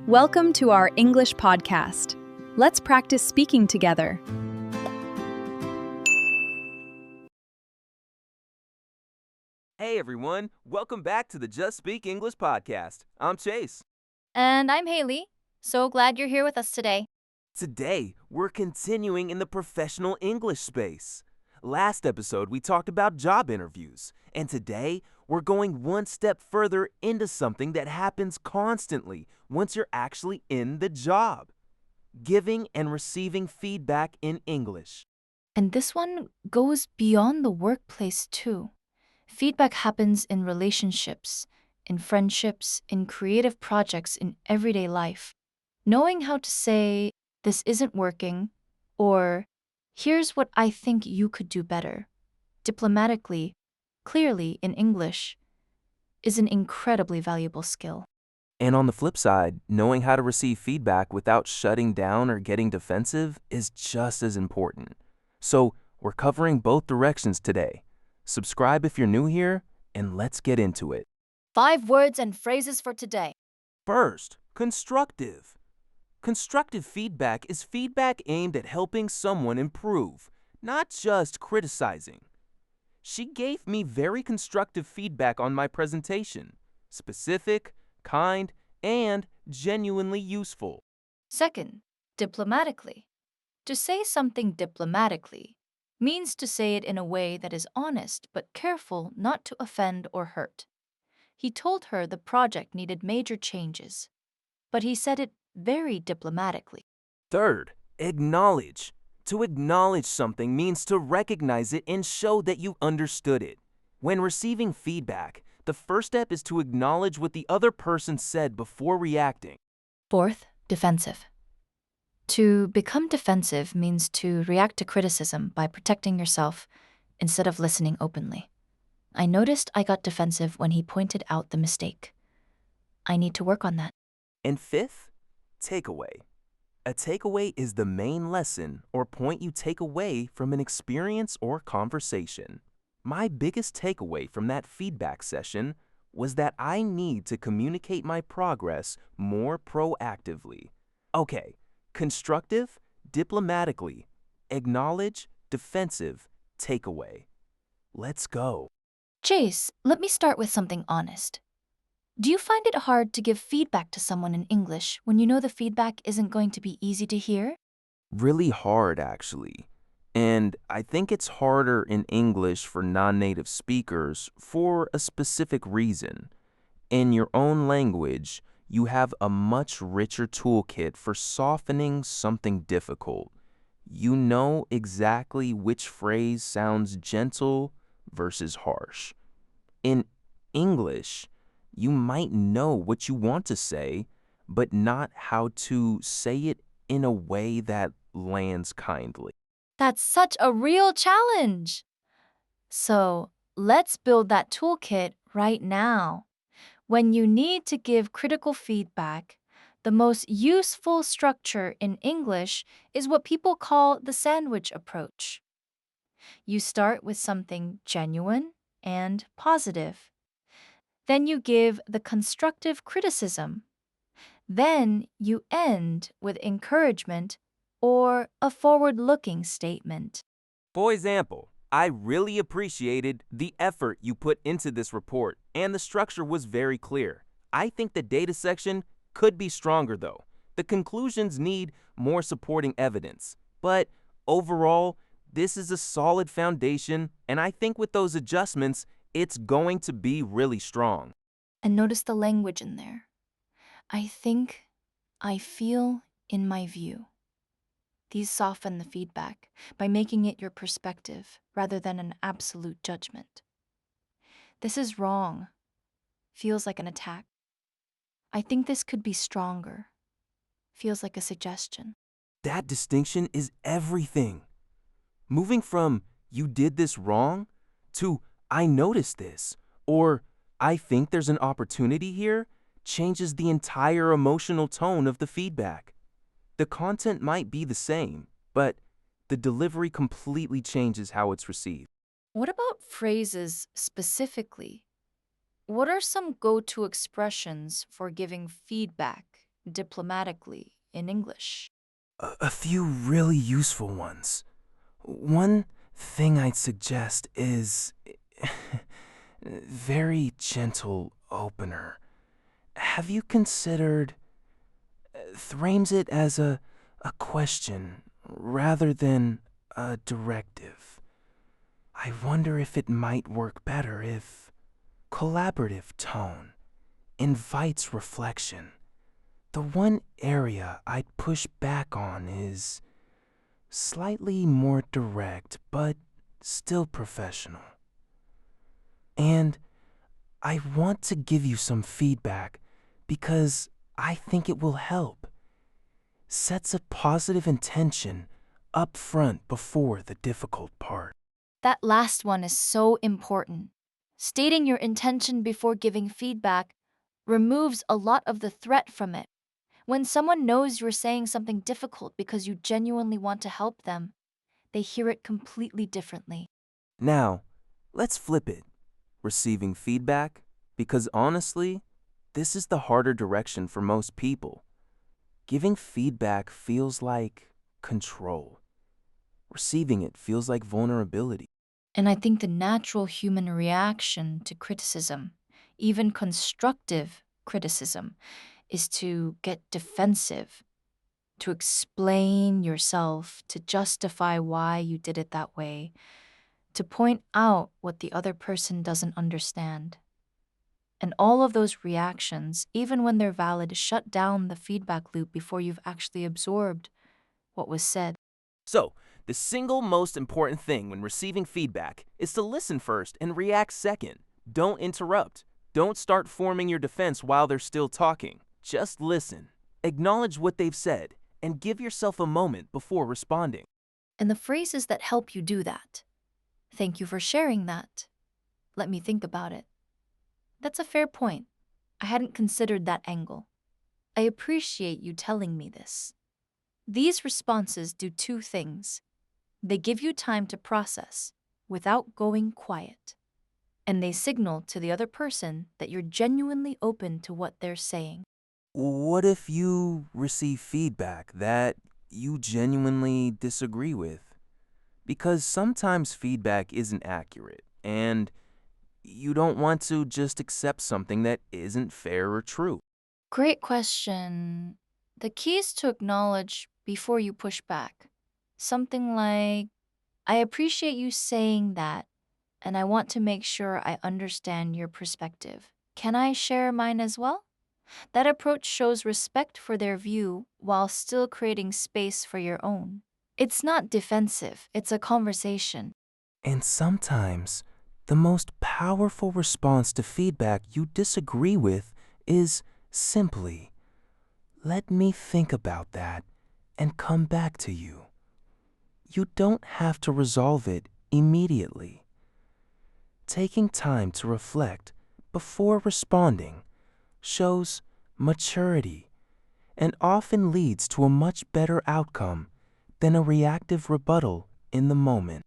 Welcome to our English podcast. Let's practice speaking together. Hey everyone, welcome back to the Just Speak English podcast. I'm Chase. And I'm Hailey. So glad you're here with us today. Today, we're continuing in the professional English space. Last episode, we talked about job interviews, and today, we're going one step further into something that happens constantly once you're actually in the job: giving and receiving feedback in English. And this one goes beyond the workplace too. Feedback happens in relationships, in friendships, in creative projects, in everyday life. Knowing how to say, this isn't working, or here's what I think you could do better, diplomatically, clearly in English, is an incredibly valuable skill. And on the flip side, knowing how to receive feedback without shutting down or getting defensive is just as important. So, we're covering both directions today. Subscribe if you're new here, and let's get into it. 5 words and phrases for today. First, constructive. Constructive feedback is feedback aimed at helping someone improve, not just criticizing. She gave me very constructive feedback on my presentation. Specific, kind, and genuinely useful. Second, diplomatically. To say something diplomatically means to say it in a way that is honest but careful not to offend or hurt. He told her the project needed major changes, but he said it very diplomatically. Third, acknowledge. To acknowledge something means to recognize it and show that you understood it. When receiving feedback, the first step is to acknowledge what the other person said before reacting. Fourth, defensive. To become defensive means to react to criticism by protecting yourself instead of listening openly. I noticed I got defensive when he pointed out the mistake. I need to work on that. And fifth, takeaway. A takeaway is the main lesson or point you take away from an experience or conversation. My biggest takeaway from that feedback session was that I need to communicate my progress more proactively. Okay, constructive, diplomatically, acknowledge, defensive, takeaway. Let's go. Chase, let me start with something honest. Do you find it hard to give feedback to someone in English when you know the feedback isn't going to be easy to hear? Really hard, actually. And I think it's harder in English for non-native speakers for a specific reason. In your own language, you have a much richer toolkit for softening something difficult. You know exactly which phrase sounds gentle versus harsh. In English, you might know what you want to say, but not how to say it in a way that lands kindly. That's such a real challenge. So, let's build that toolkit right now. When you need to give critical feedback, the most useful structure in English is what people call the sandwich approach. You start with something genuine and positive. Then you give the constructive criticism. Then you end with encouragement or a forward-looking statement. For example, I really appreciated the effort you put into this report, and the structure was very clear. I think the data section could be stronger though. The conclusions need more supporting evidence. But overall, this is a solid foundation, and I think with those adjustments, it's going to be really strong. And notice the language in there. I think, I feel, in my view. These soften the feedback by making it your perspective rather than an absolute judgment. This is wrong. Feels like an attack. I think this could be stronger. Feels like a suggestion. That distinction is everything. Moving from "you did this wrong" to "I noticed this" or "I think there's an opportunity here" changes the entire emotional tone of the feedback. The content might be the same, but the delivery completely changes how it's received. What about phrases specifically? What are some go-to expressions for giving feedback diplomatically in English? A few really useful ones. One thing I'd suggest is very gentle opener. Have you considered frames it as a question rather than a directive? I wonder if it might work better if collaborative tone invites reflection. The one area I'd push back on is slightly more direct, but still professional. And I want to give you some feedback because I think it will help. Sets a positive intention up front before the difficult part. That last one is so important. Stating your intention before giving feedback removes a lot of the threat from it. When someone knows you're saying something difficult because you genuinely want to help them, they hear it completely differently. Now, let's flip it. Receiving feedback, because honestly, this is the harder direction for most people. Giving feedback feels like control. Receiving it feels like vulnerability. And I think the natural human reaction to criticism, even constructive criticism, is to get defensive, to explain yourself, to justify why you did it that way, to point out what the other person doesn't understand. And all of those reactions, even when they're valid, shut down the feedback loop before you've actually absorbed what was said. So, the single most important thing when receiving feedback is to listen first and react second. Don't interrupt. Don't start forming your defense while they're still talking. Just listen. Acknowledge what they've said and give yourself a moment before responding. And the phrases that help you do that. Thank you for sharing that. Let me think about it. That's a fair point. I hadn't considered that angle. I appreciate you telling me this. These responses do two things. They give you time to process without going quiet, and they signal to the other person that you're genuinely open to what they're saying. What if you receive feedback that you genuinely disagree with? Because sometimes feedback isn't accurate, and you don't want to just accept something that isn't fair or true. Great question. The key is to acknowledge before you push back. Something like, I appreciate you saying that, and I want to make sure I understand your perspective. Can I share mine as well? That approach shows respect for their view while still creating space for your own. It's not defensive, it's a conversation. And sometimes, the most powerful response to feedback you disagree with is simply, let me think about that and come back to you. You don't have to resolve it immediately. Taking time to reflect before responding shows maturity and often leads to a much better outcome than a reactive rebuttal in the moment.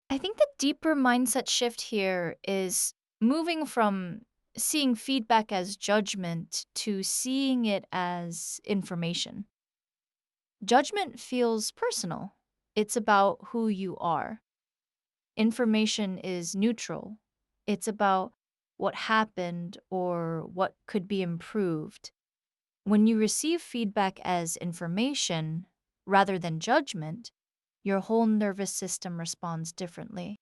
I think the deeper mindset shift here is moving from seeing feedback as judgment to seeing it as information. Judgment feels personal, it's about who you are. Information is neutral, it's about what happened or what could be improved. When you receive feedback as information rather than judgment, your whole nervous system responds differently.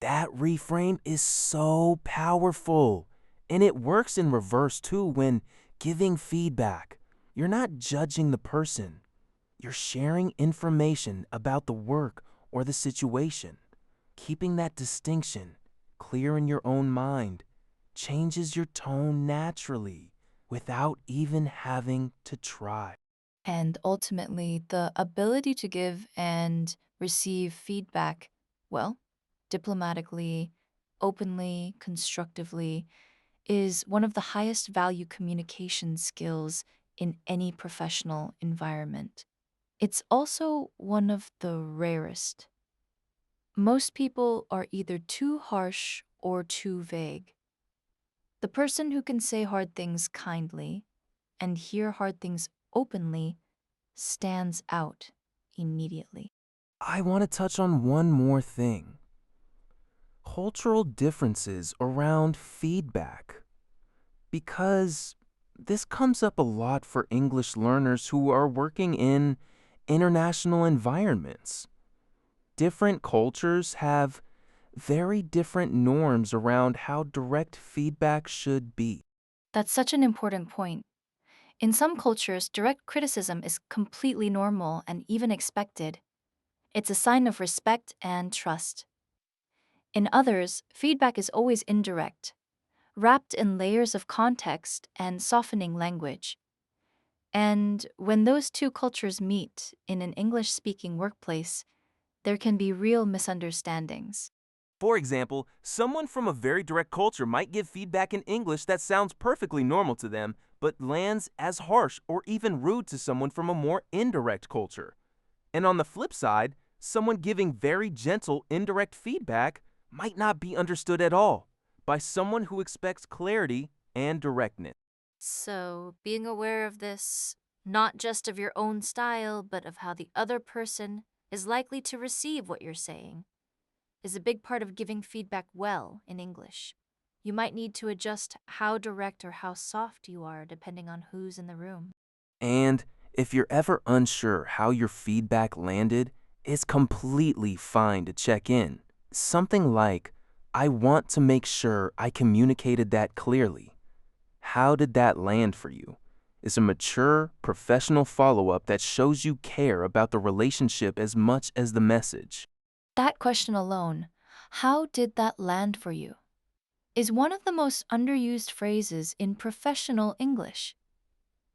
That reframe is so powerful. And it works in reverse too when giving feedback. You're not judging the person. You're sharing information about the work or the situation. Keeping that distinction clear in your own mind changes your tone naturally without even having to try. And ultimately, the ability to give and receive feedback, well, diplomatically, openly, constructively, is one of the highest value communication skills in any professional environment. It's also one of the rarest. Most people are either too harsh or too vague. The person who can say hard things kindly and hear hard things openly stands out immediately. I want to touch on one more thing. Cultural differences around feedback. Because this comes up a lot for English learners who are working in international environments. Different cultures have very different norms around how direct feedback should be. That's such an important point. In some cultures, direct criticism is completely normal and even expected. It's a sign of respect and trust. In others, feedback is always indirect, wrapped in layers of context and softening language. And when those two cultures meet in an English speaking workplace, there can be real misunderstandings. For example, someone from a very direct culture might give feedback in English that sounds perfectly normal to them, but lands as harsh or even rude to someone from a more indirect culture. And on the flip side, someone giving very gentle, indirect feedback might not be understood at all by someone who expects clarity and directness. So, being aware of this, not just of your own style, but of how the other person is likely to receive what you're saying, is a big part of giving feedback well in English. You might need to adjust how direct or how soft you are depending on who's in the room. And if you're ever unsure how your feedback landed, it's completely fine to check in. Something like, I want to make sure I communicated that clearly. How did that land for you? Is a mature, professional follow-up that shows you care about the relationship as much as the message. That question alone, how did that land for you, is one of the most underused phrases in professional English.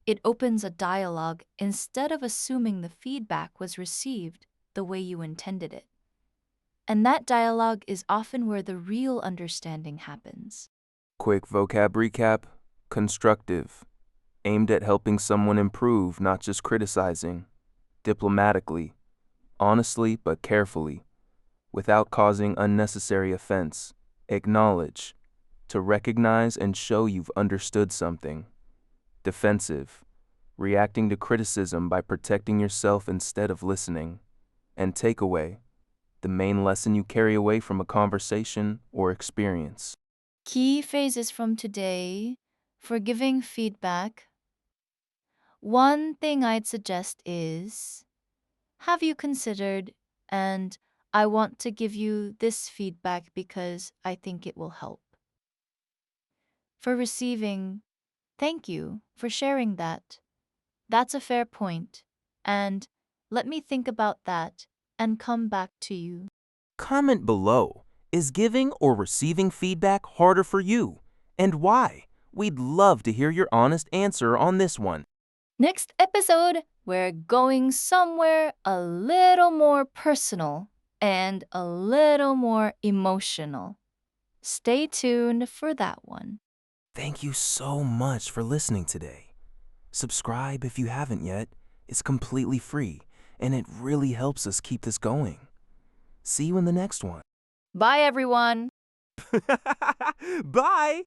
It opens a dialogue instead of assuming the feedback was received the way you intended it. And that dialogue is often where the real understanding happens. Quick vocab recap. Constructive. Aimed at helping someone improve, not just criticizing. Diplomatically. Honestly but carefully. Without causing unnecessary offense. Acknowledge. To recognize and show you've understood something. Defensive. Reacting to criticism by protecting yourself instead of listening. And takeaway. The main lesson you carry away from a conversation or experience. Key phrases from today for giving feedback. One thing I'd suggest is, have you considered, and I want to give you this feedback because I think it will help. For receiving, thank you for sharing that. That's a fair point. And let me think about that and come back to you. Comment below. Is giving or receiving feedback harder for you? And why? We'd love to hear your honest answer on this one. Next episode, we're going somewhere a little more personal and a little more emotional. Stay tuned for that one. Thank you so much for listening today. Subscribe if you haven't yet. It's completely free, and it really helps us keep this going. See you in the next one. Bye, everyone. Bye!